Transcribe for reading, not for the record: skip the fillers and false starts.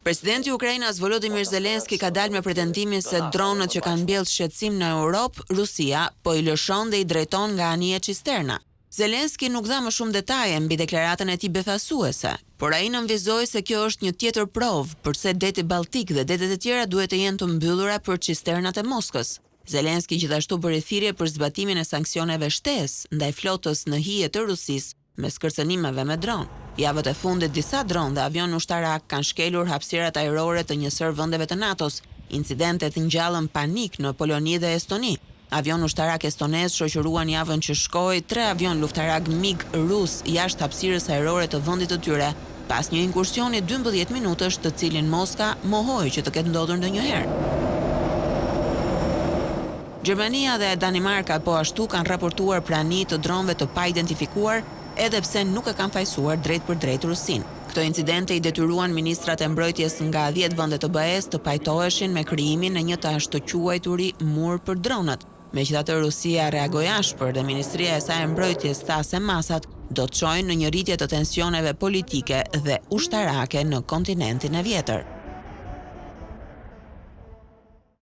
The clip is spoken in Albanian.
Presidenti i Ukrainës Volodymyr Zelensky ka dalë me pretendimin se dronët që kanë mbjellë shqetësim në Europë, Rusia po i lëshon dhe i drejton nga anije cisterna. Zelensky nuk dha më shumë detaje mbi deklaratën e tij befasuese, por ai nënvizoi se kjo është një tjetër provë përse deti Baltik dhe detet e tjera duhet të jenë të mbyllura për cisternat e Moskës. Zelensky gjithashtu bëri thirrje për zbatimin e sanksioneve shtesë ndaj flotës në hije të Rusisë me skërcënimeve me dron. Javët e fundit disa dronë dhe avion ushtarak kanë shkelur hapësirat ajrore të njësër vendeve të NATO-s. Incidentet ngjallën panik në Poloni dhe Estoni. Avion ushtarak estonez shoqëruan javën që shkoi 3 avion luftarak MiG rus jashtë hapësirës ajrore të vendit të tyre, pas një inkursioni 12 minutësh të cilin Moska mohoi që të ketë ndodhur ndonjëherë. Gjermania dhe Danimarka po ashtu kanë raportuar prani të dronëve të pa identifikuar, edhe pse nuk e kanë fajsuar drejt për drejt Rusin. Këto incidente i detyruan ministrat e mbrojtjes nga 10 vende të BE-s të pajtoheshin me krijimin e një tash të quajturi mur për dronët. Megjithatë, Rusia reagoi ashpër dhe Ministria e saj e Mbrojtjes tha se masat do të çojnë në një rritje të tensioneve politike dhe ushtarake në kontinentin e vjetër.